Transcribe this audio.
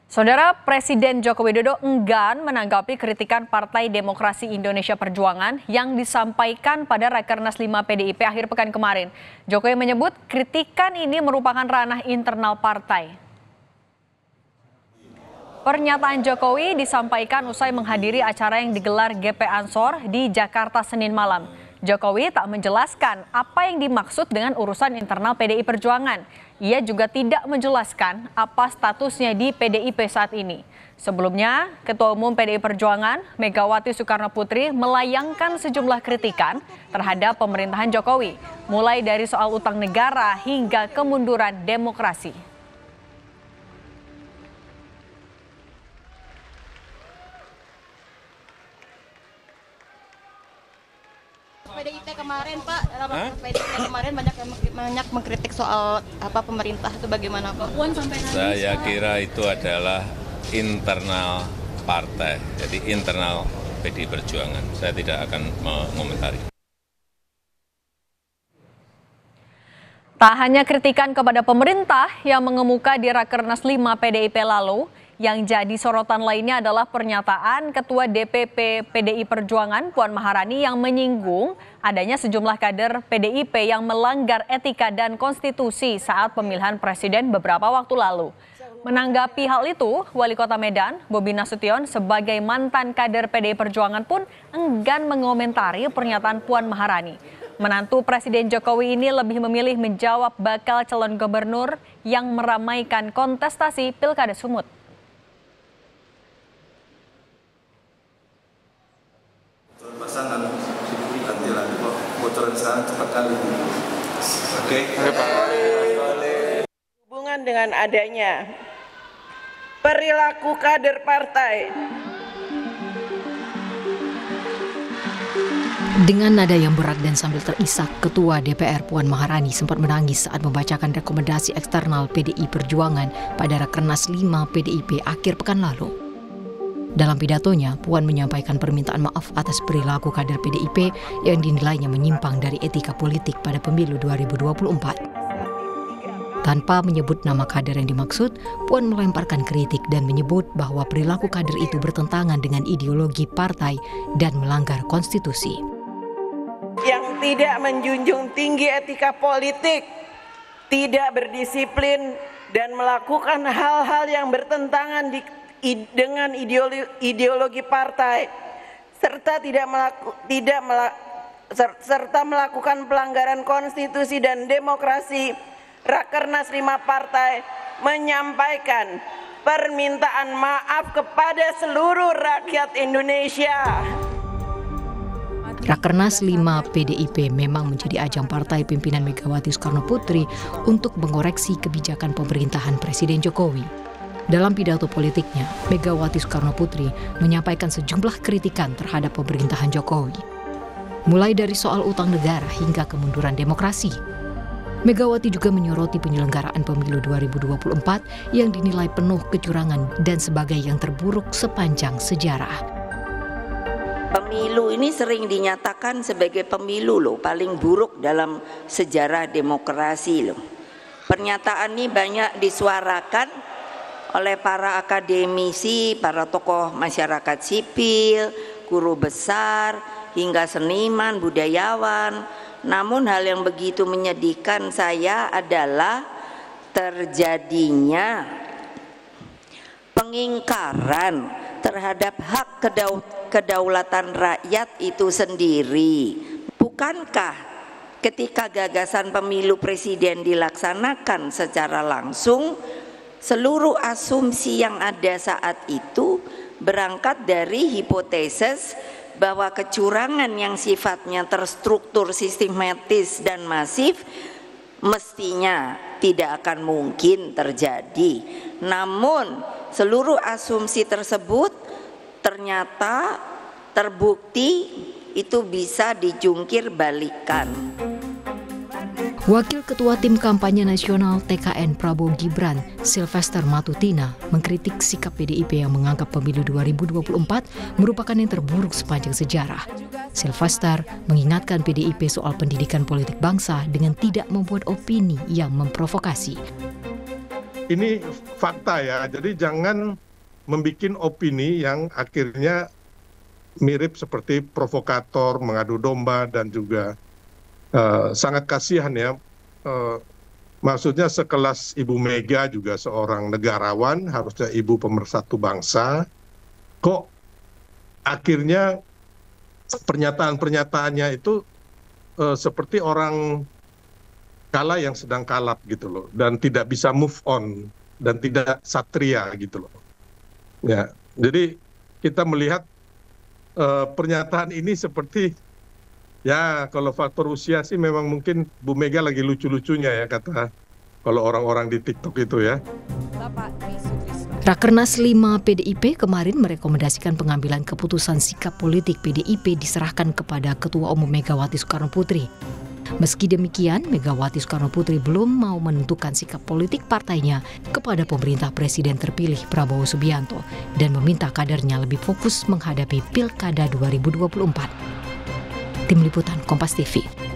Saudara Presiden Joko Widodo enggan menanggapi kritikan Partai Demokrasi Indonesia Perjuangan yang disampaikan pada Rakernas 5 PDIP akhir pekan kemarin. Jokowi menyebut kritikan ini merupakan ranah internal partai. Pernyataan Jokowi disampaikan usai menghadiri acara yang digelar GP Ansor di Jakarta Senin malam. Jokowi tak menjelaskan apa yang dimaksud dengan urusan internal PDI Perjuangan. Ia juga tidak menjelaskan apa statusnya di PDIP saat ini. Sebelumnya, Ketua Umum PDI Perjuangan, Megawati Soekarnoputri, melayangkan sejumlah kritikan terhadap pemerintahan Jokowi, mulai dari soal utang negara hingga kemunduran demokrasi. PDIP kemarin Pak, PDIP kemarin banyak mengkritik soal pemerintah itu bagaimana Pak? Saya kira itu adalah internal partai, jadi internal PDI Perjuangan. Saya tidak akan mengomentari. Tak hanya kritikan kepada pemerintah yang mengemuka di Rakernas 5 PDIP lalu, yang jadi sorotan lainnya adalah pernyataan Ketua DPP PDI Perjuangan Puan Maharani yang menyinggung adanya sejumlah kader PDIP yang melanggar etika dan konstitusi saat pemilihan presiden beberapa waktu lalu. Menanggapi hal itu, Wali Kota Medan, Bobi Nasution, sebagai mantan kader PDI Perjuangan pun enggan mengomentari pernyataan Puan Maharani. Menantu Presiden Jokowi ini lebih memilih menjawab bakal calon gubernur yang meramaikan kontestasi Pilkada Sumut. Pasangan nanti kok bocoran sana cepat kali. Oke. Hubungan dengan adanya perilaku kader partai. Dengan nada yang berat dan sambil terisak, Ketua DPR Puan Maharani sempat menangis saat membacakan rekomendasi eksternal PDI Perjuangan pada Rakernas 5 PDIP akhir pekan lalu. Dalam pidatonya, Puan menyampaikan permintaan maaf atas perilaku kader PDIP yang dinilainya menyimpang dari etika politik pada pemilu 2024. Tanpa menyebut nama kader yang dimaksud, Puan melemparkan kritik dan menyebut bahwa perilaku kader itu bertentangan dengan ideologi partai dan melanggar konstitusi. Yang tidak menjunjung tinggi etika politik, tidak berdisiplin, dan melakukan hal-hal yang bertentangan dengan ideologi partai, serta melakukan pelanggaran konstitusi dan demokrasi. Rakernas 5 partai menyampaikan permintaan maaf kepada seluruh rakyat Indonesia. Rakernas 5 PDIP memang menjadi ajang partai pimpinan Megawati Soekarnoputri untuk mengoreksi kebijakan pemerintahan Presiden Jokowi. Dalam pidato politiknya, Megawati Soekarnoputri menyampaikan sejumlah kritikan terhadap pemerintahan Jokowi. Mulai dari soal utang negara hingga kemunduran demokrasi. Megawati juga menyoroti penyelenggaraan pemilu 2024 yang dinilai penuh kecurangan dan sebagai yang terburuk sepanjang sejarah. Pemilu ini sering dinyatakan sebagai pemilu paling buruk dalam sejarah demokrasi Pernyataan ini banyak disuarakan oleh para akademisi, para tokoh masyarakat sipil, guru besar, hingga seniman, budayawan. Namun hal yang begitu menyedihkan saya adalah terjadinya pengingkaran terhadap hak kedaulatan rakyat itu sendiri. Bukankah ketika gagasan pemilu presiden dilaksanakan secara langsung, seluruh asumsi yang ada saat itu berangkat dari hipotesis bahwa kecurangan yang sifatnya terstruktur, sistematis dan masif mestinya tidak akan mungkin terjadi. Namun seluruh asumsi tersebut ternyata terbukti itu bisa dijungkir balikan. Wakil Ketua Tim Kampanye Nasional TKN Prabowo Gibran, Sylvester Matutina, mengkritik sikap PDIP yang menganggap pemilu 2024 merupakan yang terburuk sepanjang sejarah. Sylvester mengingatkan PDIP soal pendidikan politik bangsa dengan tidak membuat opini yang memprovokasi. ini fakta ya, jadi jangan membuat opini yang akhirnya mirip seperti provokator, mengadu domba, dan juga sangat kasihan ya. Maksudnya sekelas Ibu Mega juga seorang negarawan, harusnya ibu pemersatu bangsa, kok akhirnya pernyataan-pernyataannya itu seperti orang kalah yang sedang kalap gitu loh, dan tidak bisa move on, dan tidak satria gitu loh. Ya, jadi kita melihat pernyataan ini seperti, ya kalau faktor usia sih memang mungkin Bu Mega lagi lucu-lucunya ya, kata kalau orang-orang di TikTok itu ya. Rakernas 5 PDIP kemarin merekomendasikan pengambilan keputusan sikap politik PDIP diserahkan kepada Ketua Umum Megawati Soekarno Putri. Meski demikian, Megawati Soekarno Putri belum mau menentukan sikap politik partainya kepada pemerintah Presiden terpilih Prabowo Subianto dan meminta kadernya lebih fokus menghadapi Pilkada 2024. Tim Liputan Kompas TV.